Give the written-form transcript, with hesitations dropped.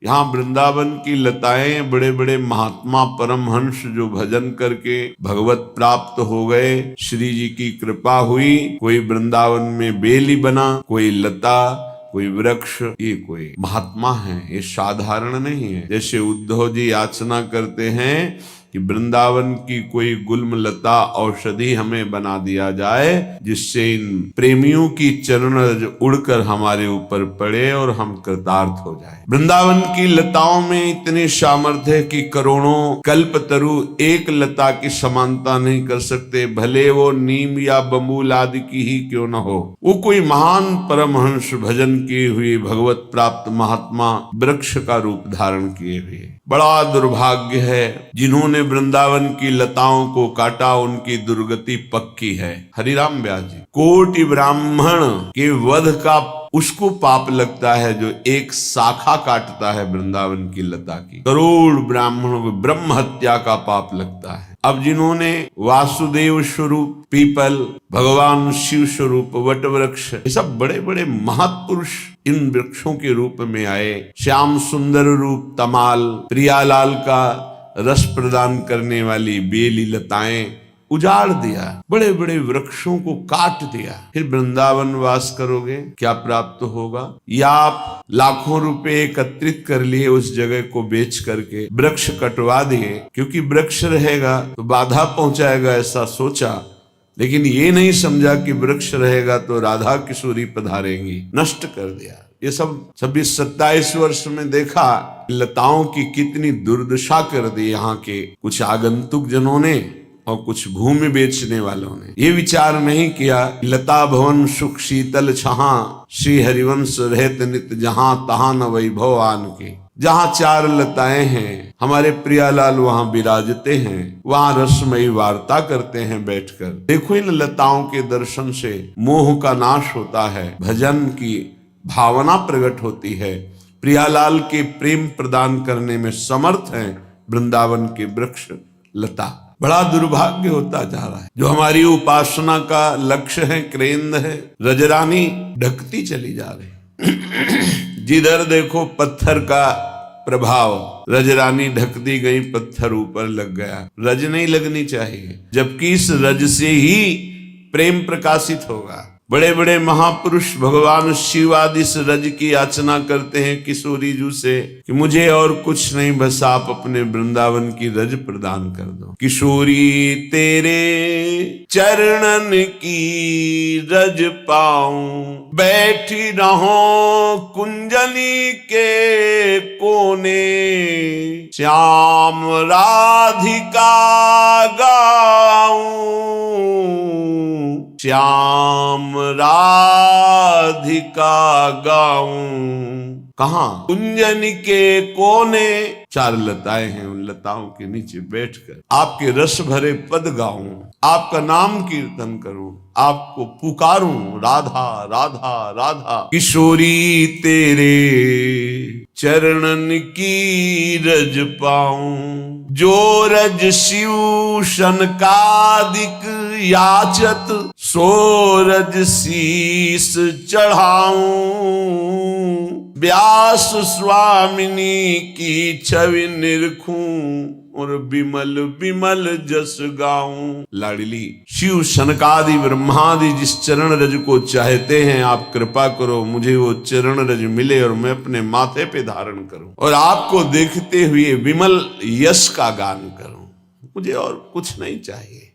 यहाँ वृंदावन की लताएं बड़े बड़े महात्मा परमहंस जो भजन करके भगवत प्राप्त हो गए, श्री जी की कृपा हुई। कोई वृंदावन में बेली बना, कोई लता, कोई वृक्ष, ये कोई महात्मा है, ये साधारण नहीं है। जैसे उद्धव जी याचना करते हैं कि वृंदावन की कोई गुल्म लता औषधि हमें बना दिया जाए, जिससे इन प्रेमियों की चरण रज उड़कर हमारे ऊपर पड़े और हम कृतार्थ हो जाए। वृंदावन की लताओं में इतनी सामर्थ्य है कि करोड़ों कल्पतरु एक लता की समानता नहीं कर सकते, भले वो नीम या बबूल आदि की ही क्यों न हो। वो कोई महान परमहंस भजन किए हुए भगवत प्राप्त महात्मा वृक्ष का रूप धारण किए हुए। बड़ा दुर्भाग्य है जिन्होंने वृंदावन की लताओं को काटा, उनकी दुर्गति पक्की है। हरिराम व्यास जी, कोटि ब्राह्मण के वध का उसको पाप लगता है जो एक शाखा काटता है वृंदावन की लता की। करोड़ ब्राह्मणों को ब्रह्म हत्या का पाप लगता है। अब जिन्होंने वासुदेव स्वरूप पीपल, भगवान शिव स्वरूप वट वृक्ष, ये सब बड़े बड़े महापुरुष इन वृक्षों के रूप में आए। श्याम सुंदर रूप तमाल, प्रियालाल का रस प्रदान करने वाली बेली लताएं उजाड़ दिया, बड़े बड़े वृक्षों को काट दिया। फिर वृंदावन वास करोगे, क्या प्राप्त होगा? या आप लाखों रुपए एकत्रित कर लिए, उस जगह को बेच करके वृक्ष कटवा दिए, क्योंकि वृक्ष रहेगा तो बाधा पहुंचाएगा, ऐसा सोचा। लेकिन ये नहीं समझा कि वृक्ष रहेगा तो राधा किशोरी पधारेंगी, नष्ट कर दिया। ये सब 26-27 वर्ष में देखा लताओं की कितनी दुर्दशा कर दी यहाँ के कुछ आगंतुक जनों ने और कुछ भूमि बेचने वालों ने। ये विचार नहीं किया लता भवन सुख शीतल छहा, श्री हरिवंश रहत नित जहां तहां न वैभव आन के। जहां चार लताएं हैं, हमारे प्रियालाल वहां विराजते हैं, वहां रसमयी वार्ता करते हैं बैठकर। देखो इन लताओं के दर्शन से मोह का नाश होता है, भजन की भावना प्रकट होती है। प्रियालाल के प्रेम प्रदान करने में समर्थ हैं वृंदावन के वृक्ष लता। बड़ा दुर्भाग्य होता जा रहा है। जो हमारी उपासना का लक्ष्य है, केंद्र है, रजरानी ढकती चली जा रही। जिधर देखो पत्थर का प्रभाव, रजरानी ढकती गई, पत्थर ऊपर लग गया। रज नहीं लगनी चाहिए, जबकि इस रज से ही प्रेम प्रकाशित होगा। बड़े बड़े महापुरुष भगवान शिव आदि इस रज की याचना करते हैं किशोरी जू से कि मुझे और कुछ नहीं, बस आप अपने वृंदावन की रज प्रदान कर दो। किशोरी तेरे चरणन की रज पाऊं, बैठी रहो कुंजनी के कोने, श्याम राधिका गाऊं, श्याम राधिका गाऊं। कहाँ? कुंजन के कोने चार लताएं हैं, उन लताओं के नीचे बैठकर आपके रस भरे पद गाऊं, आपका नाम कीर्तन करूं, आपको पुकारूं, राधा राधा राधा। किशोरी तेरे चरणन की रज पाऊं, जो रज शिव शनकादिक याचत, सो रज शीस चढ़ाऊं, व्यास स्वामिनी की छवि निरखूं, और बिमल बिमल जस गाऊं। लाडली शिव शनकादि ब्रह्मादि जिस चरण रज को चाहते हैं, आप कृपा करो मुझे वो चरण रज मिले और मैं अपने माथे पे धारण करूं और आपको देखते हुए विमल यश का गान करूं। मुझे और कुछ नहीं चाहिए।